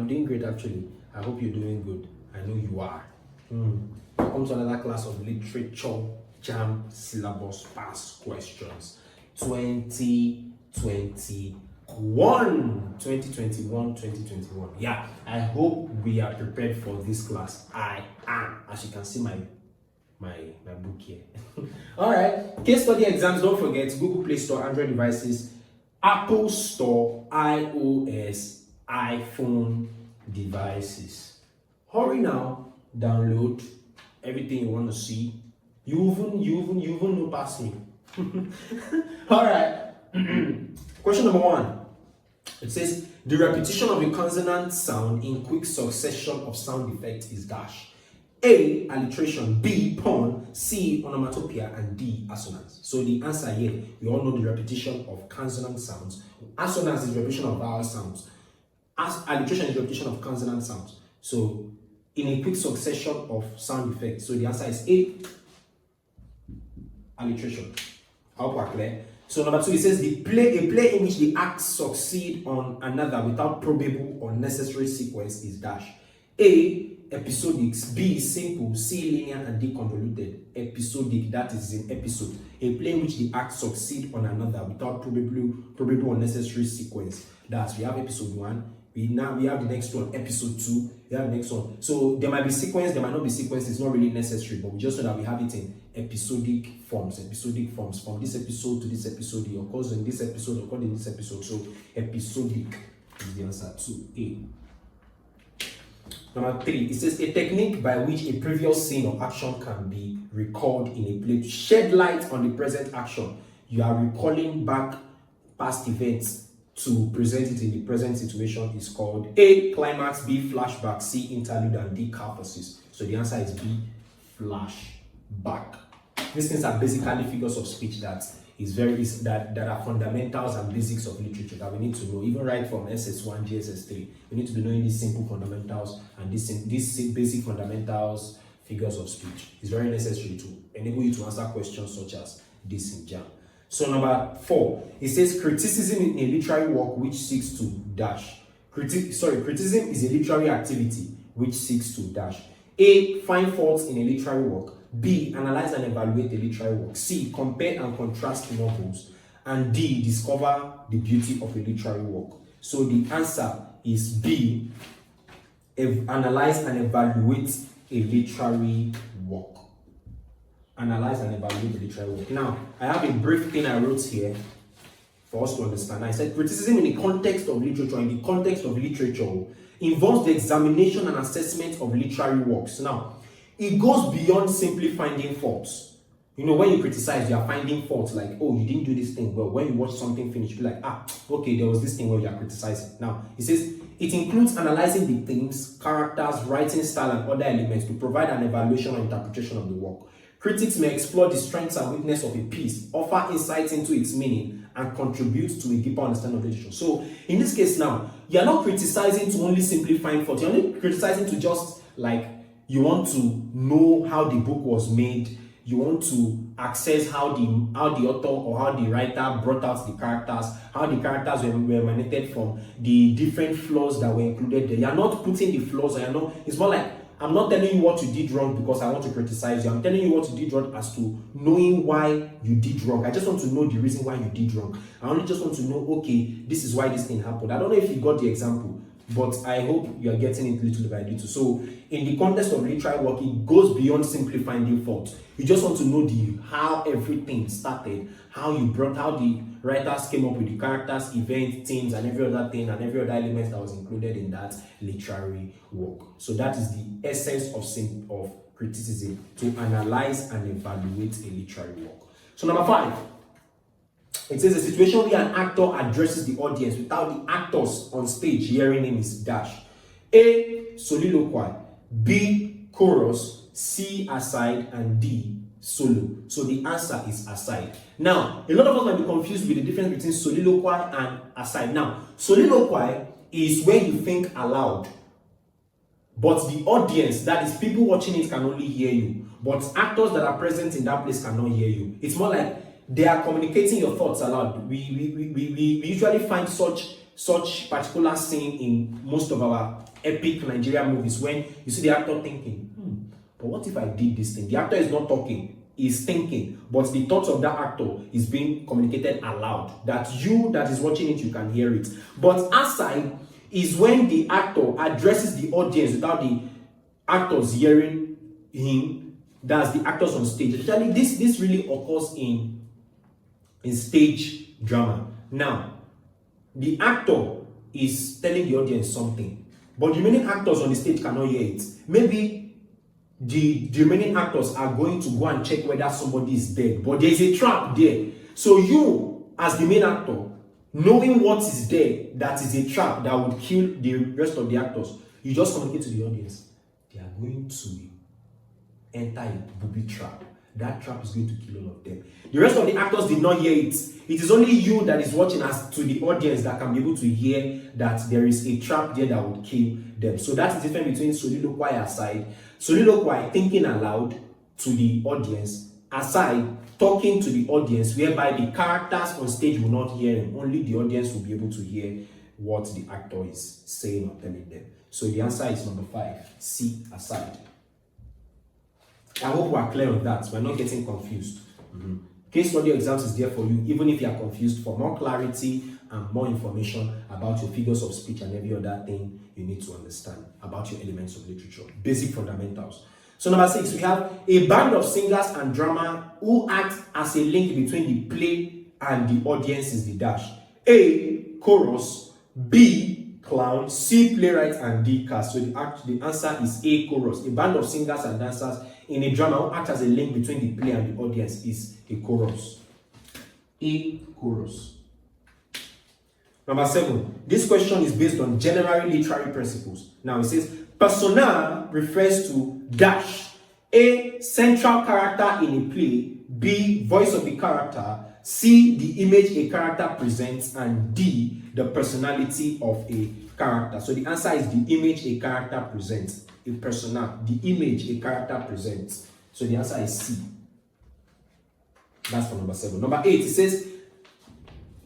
doing great actually. I hope you're doing good. I know you are. Welcome to another class of literature Jamb syllabus past questions 2021. Yeah, I hope we are prepared for this class. I am, as you can see my book here. All right, Kstudy Exams. Don't forget Google Play Store, Android devices, Apple Store, iOS, iPhone devices. Hurry now, download everything you want to see. You even know past me. All right. Question number 1. It says the repetition of a consonant sound in quick succession of sound effects is dash. A, alliteration, B, pun, C, onomatopoeia, and D, assonance. So the answer here, we all know the repetition of consonant sounds. Assonance is repetition of vowel sounds. Alliteration is repetition of consonant sounds. So in a quick succession of sound effects. So the answer is A, alliteration. I hope we're clear. So number 2, it says a play in which the acts succeed on another without probable or necessary sequence is dash. A, episodics, B, simple, C, linear, and D, convoluted. Episodic, that is an episode. A play in which the acts succeed on another without probable or necessary sequence. That's, we have episode 1. We have the next one, episode 2. We have the next one. So there might be sequence, there might not be sequence. It's not really necessary, but we just know that we have it in episodic forms. Episodic forms from this episode to this episode. It occurs in this episode, occurs in this episode. So episodic is the answer to A. Number 3, it says a technique by which a previous scene or action can be recalled in a play to shed light on the present action. You are recalling back past events to present it in the present situation is called A, climax, B, flashback, C, interlude, and D, catharsis. So the answer is B, flashback. These things are basically figures of speech that are fundamentals and basics of literature that we need to know, even right from SS1, GSS3. We need to be knowing these simple fundamentals and these basic fundamentals, figures of speech. It's very necessary to enable you to answer questions such as this in Jamb. So number 4, it says criticism in a literary work which seeks to dash. Criticism is a literary activity which seeks to dash. A, find faults in a literary work. B, analyze and evaluate a literary work. C, compare and contrast novels. And D, discover the beauty of a literary work. So the answer is B, analyze and evaluate a literary work. Analyze and evaluate the literary work. Now, I have a brief thing I wrote here for us to understand. I said criticism in the context of literature, involves the examination and assessment of literary works. Now, it goes beyond simply finding faults. You know, when you criticize, you are finding faults like, oh, you didn't do this thing well. When you watch something finish, you're like, okay, there was this thing where you are criticizing. Now, it says it includes analyzing the themes, characters, writing style, and other elements to provide an evaluation or interpretation of the work. Critics may explore the strengths and weakness of a piece, offer insights into its meaning, and contribute to a deeper understanding of literature. So, in this case now, you're not criticizing to only simply find fault. You're only criticizing to just, like, you want to know how the book was made. You want to access how the author or how the writer brought out the characters, how the characters were emanated from, the different flaws that were included there. You're not putting the flaws, it's more like, I'm not telling you what you did wrong because I want to criticize you. I'm telling you what you did wrong as to knowing why you did wrong. I just want to know the reason why you did wrong. I only just want to know, okay, this is why this thing happened. I don't know if you got the example, but I hope you are getting it little by little. So in the context of literary work, it goes beyond simply finding fault. You just want to know how everything started, how the writers came up with the characters, events, themes, and every other thing and every other element that was included in that literary work. So that is the essence of criticism, to analyze and evaluate a literary work. So number 5, it says a situation where an actor addresses the audience without the actors on stage hearing him is dash. A, soliloquy. B, chorus. C, aside. And D, solo. So the answer is aside. Now, a lot of us might be confused with the difference between soliloquy and aside. Now, soliloquy is where you think aloud, but the audience, that is people watching it, can only hear you. But actors that are present in that place cannot hear you. It's more like they are communicating your thoughts aloud. We usually find such particular scene in most of our epic Nigerian movies when you see the actor thinking, but what if I did this thing? The actor is not talking, he's thinking, but the thoughts of that actor is being communicated aloud. That you that is watching it, you can hear it. But aside is when the actor addresses the audience without the actors hearing him. That's the actors on stage. Especially this really occurs in stage drama. Now, the actor is telling the audience something, but the remaining actors on the stage cannot hear it. Maybe the remaining actors are going to go and check whether somebody is dead, but there is a trap there. So you, as the main actor, knowing what is there, that is a trap that would kill the rest of the actors, you just communicate to the audience. They are going to enter a booby trap. That trap is going to kill all of them. The rest of the actors did not hear it. It is only you that is watching as to the audience that can be able to hear that there is a trap there that would kill them. So that's the difference between soliloquy aside. Soliloquy, thinking aloud to the audience, aside, talking to the audience, whereby the characters on stage will not hear him. Only the audience will be able to hear what the actor is saying or telling them. So the answer is number 5, C, aside. I hope we are clear on that. We're not getting confused. Case study exams is there for you, even if you are confused, for more clarity and more information about your figures of speech and every other thing you need to understand about your elements of literature. Basic fundamentals. So number 6, we have a band of singers and drama who act as a link between the play and the audience is the dash. A, chorus. B, clown. C, playwright. And D, cast. So the answer is A, chorus. A band of singers and dancers in a drama who act as a link between the play and the audience is a chorus. A, chorus. Number 7. This question is based on general literary principles. Now it says, persona refers to dash. A, central character in a play. B, voice of the character. C, the image a character presents. And D, the personality of a character. So the answer is the image a character presents. A persona, the image a character presents. So the answer is C. That's for number 7. Number 8, it says,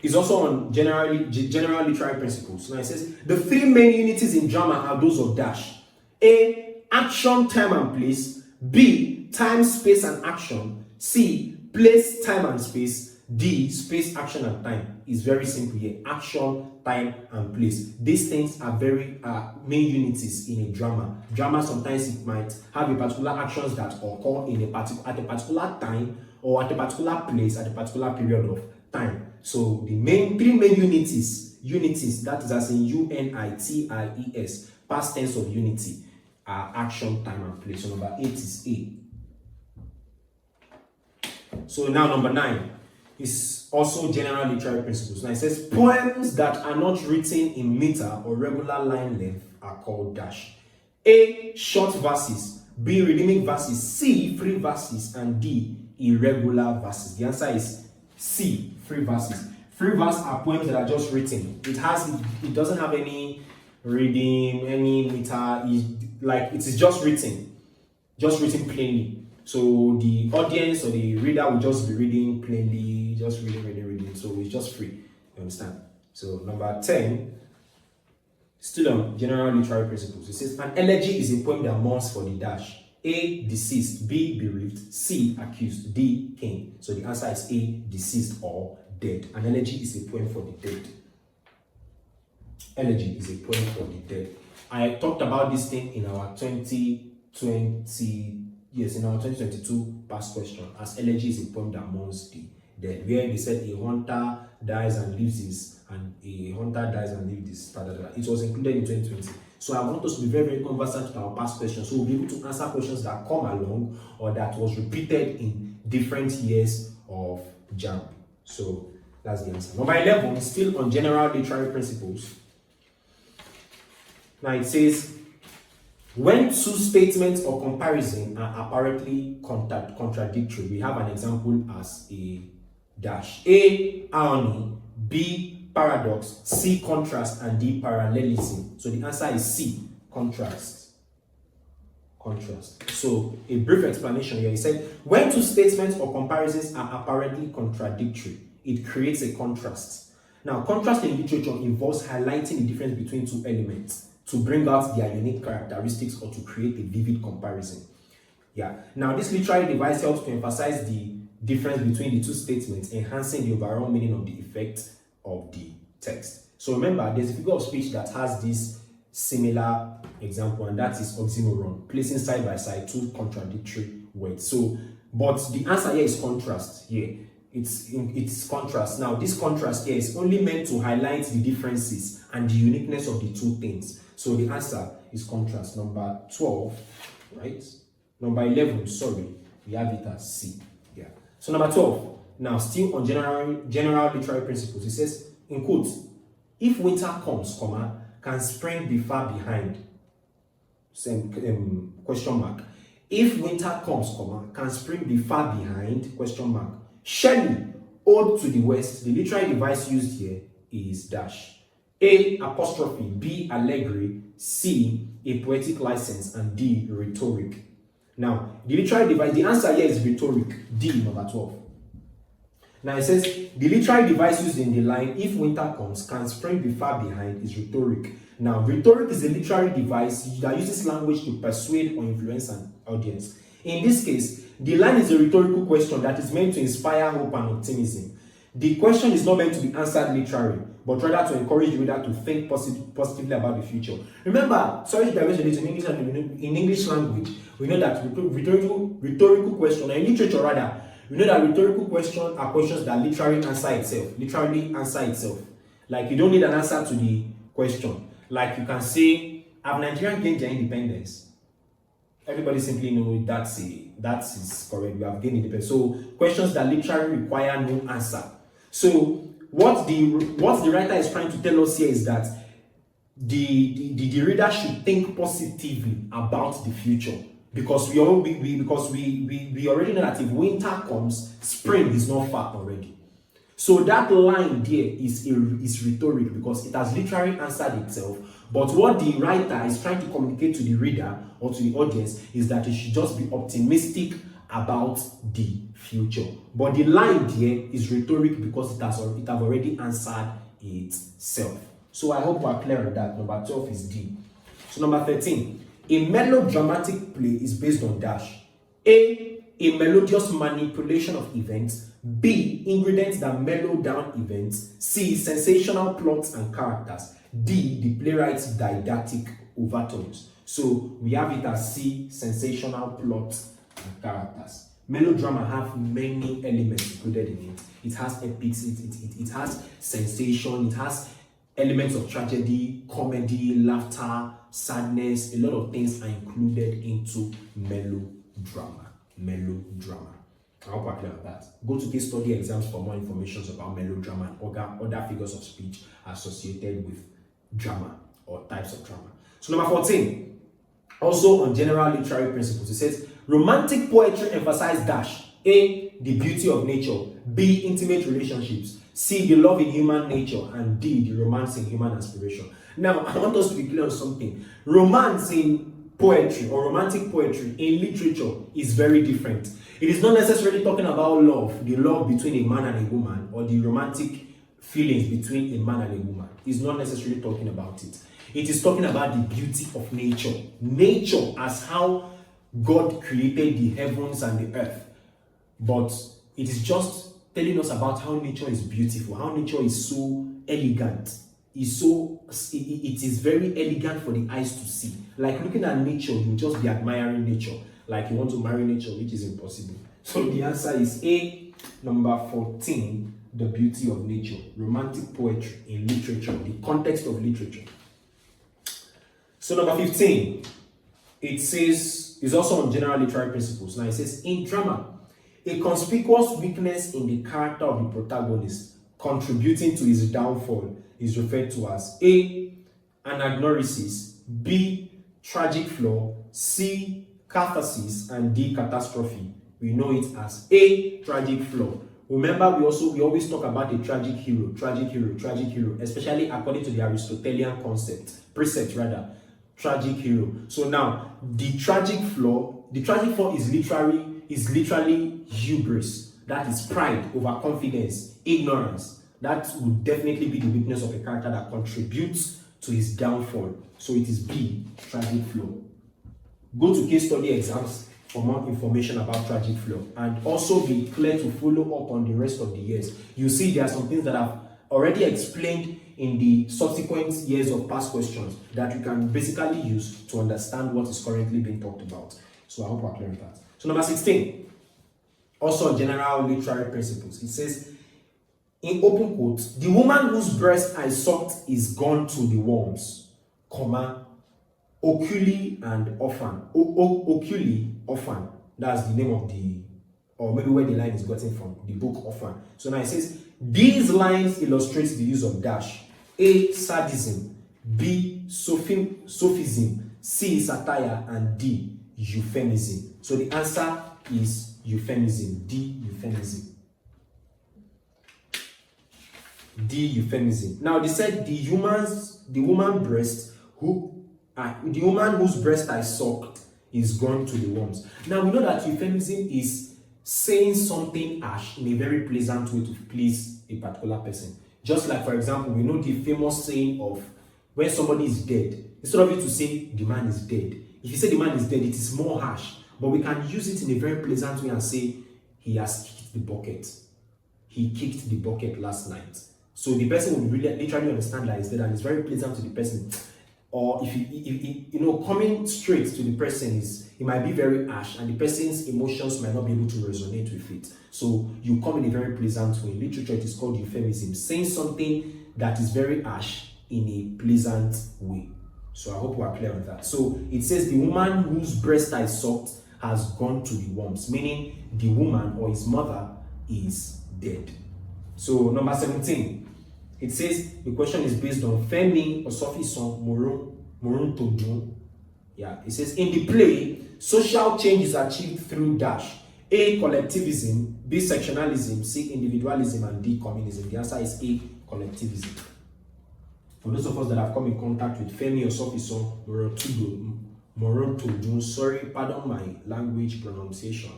it's also on general literary principles. Now it says, the 3 main unities in drama are those of dash. A, action, time and place. B, time, space and action. C, place, time and space. D, space, action and time. It's very simple here. Action, time and place. These things are very main unities in a drama. Drama, sometimes it might have a particular actions that occur in at a particular time or at a particular place at a particular period of time. So the 3 main unities, that is as in UNITIES, past tense of unity, are action, time and place. So number 8 is A. So now number 9 is also general literary principles. Now it says, poems that are not written in meter or regular line length are called dash. A, short verses. B, redeeming verses. C, free verses. And D, irregular verses. The answer is C, free verses. Free verses are poems that are just written. It doesn't have any reading, any meter. It is just written plainly. So the audience or the reader will just be reading plainly, just reading. So it's just free. You understand? So number 10, still on general literary principles. It says, an elegy is a poem that mourns for the dash. A, deceased. B, bereaved. C, accused. D, king. So the answer is A, deceased or dead. An elegy is a poem for the dead. Elegy is a poem for the dead. I talked about this thing in our 2022 past question, as elegy is a poem that mourns the dead, where they said a hunter dies and leaves his, It was included in 2020. So I want us to be very, very conversant with our past questions, so we'll be able to answer questions that come along or that was repeated in different years of Jamb. So that's the answer. Number 11 is still on general literary principles. Now it says, when 2 statements or comparison are apparently contradictory, we have an example as a dash. A, irony. B, paradox. C, contrast. And D, parallelism. So the answer is C, contrast. So a brief explanation here. He said, when 2 statements or comparisons are apparently contradictory, it creates a contrast. Now, contrast in literature involves highlighting the difference between 2 elements. to bring out their unique characteristics or to create a vivid comparison. Yeah. Now, this literary device helps to emphasize the difference between the two statements, enhancing the overall meaning of the effect of the text. So remember, there's a figure of speech that has this similar example, and that is oxymoron, placing side by side two contradictory words. So, but the answer here is contrast. Here, it's contrast. Now, this contrast here is only meant to highlight the differences and the uniqueness of the two things. So the answer is contrast. Number 12, right? Number 11, sorry, we have it as C. Yeah. So number 12, now still on general literary principles, it says, in quotes, if winter comes, comma, can spring be far behind? Same question mark. If winter comes, comma, can spring be far behind? Question mark. Shelley, ode to the west. The literary device used here is dash. A, apostrophe. B, allegory. C, a poetic license. And D, rhetoric. Now, the literary device, the answer here is rhetoric. D, number 12. Now it says, the literary device used in the line, if winter comes, can spring be far behind, is rhetoric. Now, rhetoric is a literary device that uses language to persuade or influence an audience. In this case, the line is a rhetorical question that is meant to inspire hope and optimism. The question is not meant to be answered literally, but rather to encourage the reader to think positively about the future. Remember, sorry derivation is in English language. We know that rhetorical question, and in literature rather, we know that rhetorical questions are questions that literally answer itself. Like, you don't need an answer to the question. Like, you can say, have Nigerians gained their independence? Everybody simply knows that is correct. We have gained independence. So questions that literally require no answer. So what the writer is trying to tell us here is that the reader should think positively about the future. Because we already know that if winter comes, spring is not far already. So that line there is rhetoric because it has literally answered itself. But what the writer is trying to communicate to the reader or to the audience is that it should just be optimistic about the future. But the line there is rhetoric because it has already answered itself. So I hope we're clear on that. Number 12 is D. So number 13. A melodramatic play is based on dash. A melodious manipulation of events. B, ingredients that mellow down events. C, sensational plots and characters. D, the playwright's didactic overtones. So we have it as C, sensational plots and characters. Melodrama have many elements included in it. It has epics, it has sensation, it has elements of tragedy, comedy, laughter, sadness. A lot of things are included into melodrama. I hope I clear on that. Go to Kstudy Exams for more information about melodrama and other figures of speech associated with drama or types of drama. So number 14, also on general literary principles, it says romantic poetry emphasizes dash. A, the beauty of nature. B, intimate relationships. C, the love in human nature. And D, the romance in human aspiration. Now, I want us to be clear on something. Romance in poetry or romantic poetry in literature is very different. It is not necessarily talking about love, the love between a man and a woman, or the romantic feelings between a man and a woman. It's not necessarily talking about it. It is talking about the beauty of nature. Nature as how God created the heavens and the earth. But it is just telling us about how nature is beautiful, how nature is so elegant. It is very elegant for the eyes to see. Like looking at nature, you just be admiring nature. Like you want to marry nature, which is impossible. So the answer is A, number 14, the beauty of nature. Romantic poetry in literature, the context of literature. So number 15, it says, is also on general literary principles. Now it says, in drama, a conspicuous weakness in the character of the protagonist contributing to his downfall is referred to as A, anagnorisis, B, tragic flaw, C, catharsis, and D, catastrophe. We know it as A, tragic flaw. Remember, we always talk about the tragic hero, especially according to the Aristotelian precept rather, tragic hero. So now, the tragic flaw is literally hubris. That is pride, overconfidence, ignorance. That would definitely be the weakness of a character that contributes to his downfall. So it is B, tragic flow. Go to case study exams for more information about tragic flow, and also be clear to follow up on the rest of the years. You see there are some things that I've already explained in the subsequent years of past questions that you can basically use to understand what is currently being talked about. So I hope we're clear with that. So number 16, also general literary principles. It says, in open quotes, the woman whose breast I sucked is gone to the worms, comma, oculi and orphan. Oculi, orphan. That's the name of the, or maybe where the line is gotten from, the book Orphan. So now it says, these lines illustrate the use of dash. A, sadism. B, sophism. C, satire. And D, euphemism. So the answer is euphemism. D, euphemism. D, euphemism. Now they said the woman whose breast I sucked is gone to the worms. Now we know that euphemism is saying something harsh in a very pleasant way to please a particular person. Just like, for example, we know the famous saying of when somebody is dead, instead of you to say the man is dead, if you say the man is dead, it is more harsh. But we can use it in a very pleasant way and say he has kicked the bucket. He kicked the bucket last night. So the person will really literally understand that he's dead, and it's very pleasant to the person. Or if coming straight to the person it might be very harsh, and the person's emotions might not be able to resonate with it. So you come in a very pleasant way. In literature, it is called euphemism, saying something that is very harsh in a pleasant way. So I hope we are clear on that. So it says the woman whose breast I sucked has gone to the worms, meaning the woman or his mother is dead. So number 17. It says the question is based on Femi Osofison Morun Todun. Yeah, it says in the play, social change is achieved through dash. A, collectivism, B, sectionalism, C, individualism, and D, communism. The answer is A, collectivism. For those of us that have come in contact with Femi Osofison Morun Todun, sorry, pardon my language pronunciation.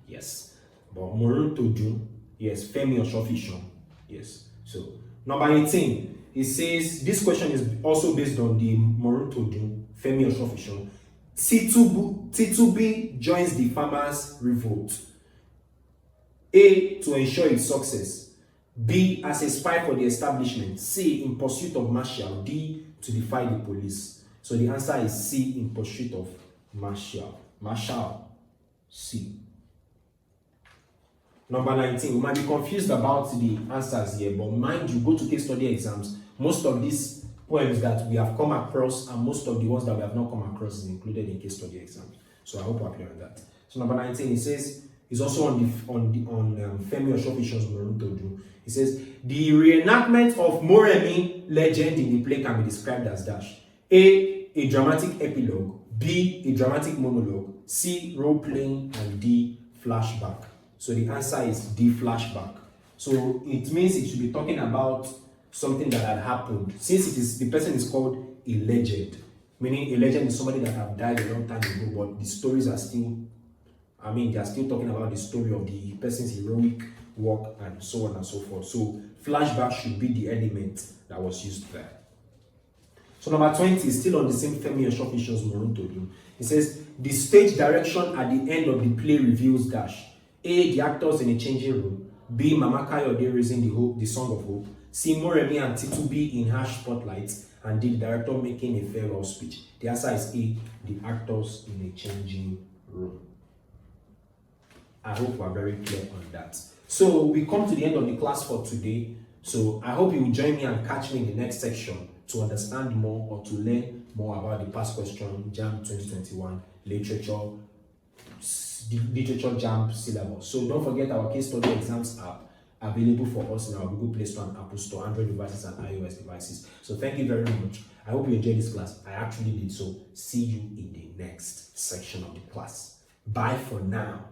Yes, but Morun Todun, yes, Femi Osofison, yes. So number 18, it says, this question is also based on the Morun Femi Osofisho. Titubi joins the farmers' revolt. A, to ensure its success. B, as a spy for the establishment. C, in pursuit of Marshall. D, to defy the police. So the answer is C, in pursuit of Marshall. C. Number 19, we might be confused about the answers here, but mind you, go to case study exams. Most of these poems that we have come across and most of the ones that we have not come across is included in case study exams. So I hope we're clear on that. So number 19, it says, it's also on Femi Osofisho's Moruntoju. It says, the reenactment of Moremi legend in the play can be described as dash. A dramatic epilogue. B, a dramatic monologue. C, role-playing. And D, flashback. So the answer is D, flashback. So it means it should be talking about something that had happened. Since the person is called a legend, meaning a legend is somebody that have died a long time ago, but the stories are still, they are still talking about the story of the person's heroic work and so on and so forth. So flashback should be the element that was used there. So number 20 is still on the same Femi Osofisho's Moruntoju. It says, the stage direction at the end of the play reveals dash. A, the actors in a changing room. B, Mama Kayode raising the song of hope. C, Moremi and Titubi in harsh spotlights. And D, the director making a farewell speech. The answer is A, the actors in a changing room. I hope we are very clear on that. So we come to the end of the class for today. So I hope you will join me and catch me in the next section to understand more or to learn more about the past question Jamb 2021 literature Jamb syllabus. So don't forget our case study exams app available for us in our Google Play Store and Apple Store, Android devices and iOS devices. So thank you very much. I hope you enjoyed this class. I actually did. So see you in the next section of the class. Bye for now.